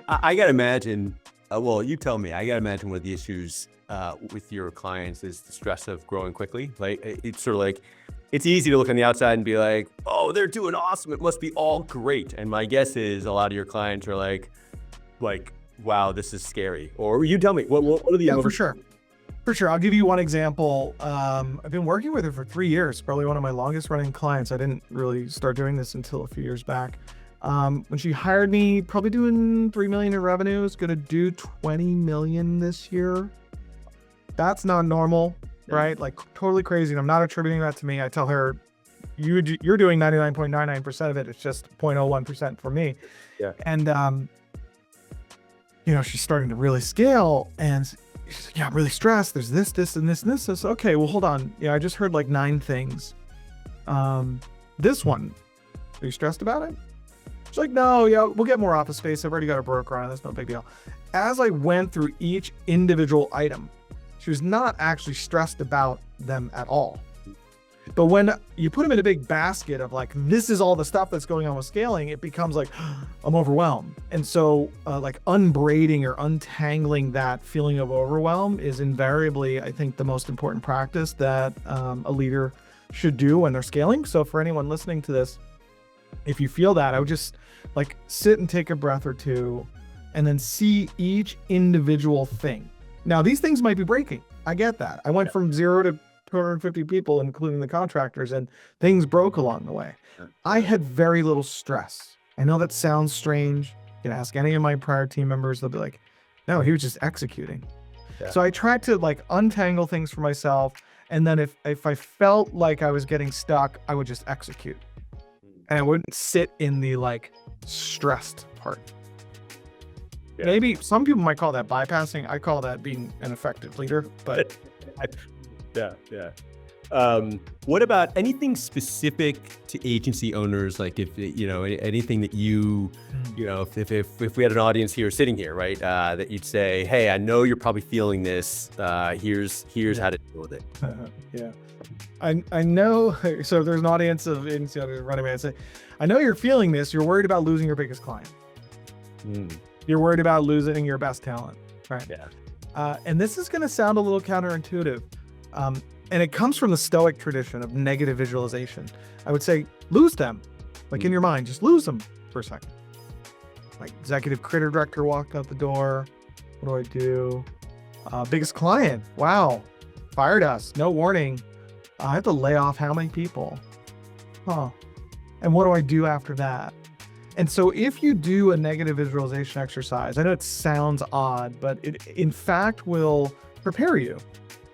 I gotta imagine, well, you tell me, I gotta imagine one of the issues with your clients is the stress of growing quickly. Like it's sort of like, it's easy to look on the outside and be like, oh, they're doing awesome. It must be all great. And my guess is a lot of your clients are like, wow, this is scary. Or you tell me, what are the Yeah, for sure. For sure. I'll give you one example. I've been working with her for 3 years, probably one of my longest running clients. I didn't really start doing this until a few years back. When she hired me, probably doing 3 million in revenue, is going to do 20 million this year. That's not normal, right? Like totally crazy. And I'm not attributing that to me. I tell her, you're doing 99.99% of it. It's just 0.01% for me. Yeah. And, she's starting to really scale, and she's like, yeah, I'm really stressed. There's this, and this, and this. So, okay, well, hold on. Yeah, I just heard like 9 things. This one, are you stressed about it? She's like, no, yeah, we'll get more office space. I've already got a broker on it. That's no big deal. As I went through each individual item, she was not actually stressed about them at all. But when you put them in a big basket of like, this is all the stuff that's going on with scaling, it becomes like, I'm overwhelmed. And so like unbraiding or untangling that feeling of overwhelm is invariably, I think, the most important practice that a leader should do when they're scaling. So for anyone listening to this, if you feel that, I would just like sit and take a breath or two and then see each individual thing. Now, these things might be breaking. I get that. I went from 0 to 250 people, including the contractors, and things broke along the way. I had very little stress. I know that sounds strange. You can ask any of my prior team members, they'll be like, no, he was just executing. Yeah. So I tried to like untangle things for myself. And then if I felt like I was getting stuck, I would just execute. And I wouldn't sit in the like stressed part. Yeah. Maybe some people might call that bypassing. I call that being an effective leader, but yeah. What about anything specific to agency owners? Like if, anything that if we had an audience here sitting here, right, that you'd say, hey, I know you're probably feeling this. Here's how to deal with it. Yeah. I know. So if there's an audience of agency owners running me, I'd say, I know you're feeling this. You're worried about losing your biggest client. You're worried about losing your best talent, right? Yeah. And this is going to sound a little counterintuitive. And it comes from the Stoic tradition of negative visualization. I would say, lose them. Like in your mind, just lose them for a second. Like executive creative director walked out the door. What do? Biggest client. Wow. Fired us. No warning. I have to lay off how many people? And what do I do after that? And so if you do a negative visualization exercise, I know it sounds odd, but it in fact will prepare you.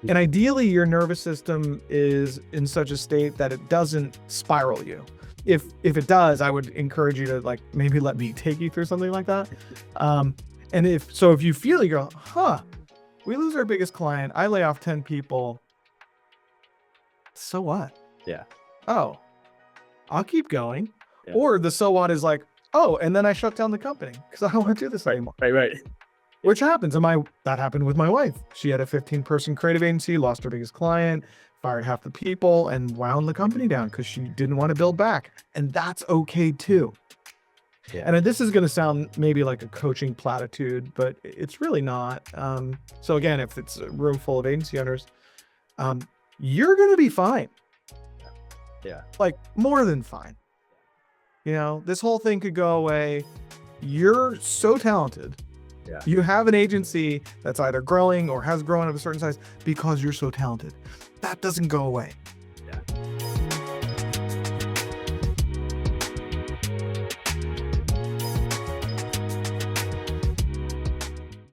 And ideally your nervous system is in such a state that it doesn't spiral you. If it does, I would encourage you to like, maybe let me take you through something like that. And if you feel, you go, we lose our biggest client. I lay off 10 people. So what? Yeah. Oh, I'll keep going. Yeah. Or the so what is like, oh, and then I shut down the company because I don't want to do this anymore. Right. Which happens. That happened with my wife. She had a 15-person creative agency, lost her biggest client, fired half the people, and wound the company down because she didn't want to build back. And that's okay too. Yeah. And this is going to sound maybe like a coaching platitude, but it's really not. So again, if it's a room full of agency owners, you're going to be fine. Yeah. Like more than fine. This whole thing could go away. You're so talented. Yeah. You have an agency that's either growing or has grown of a certain size because you're so talented. That doesn't go away.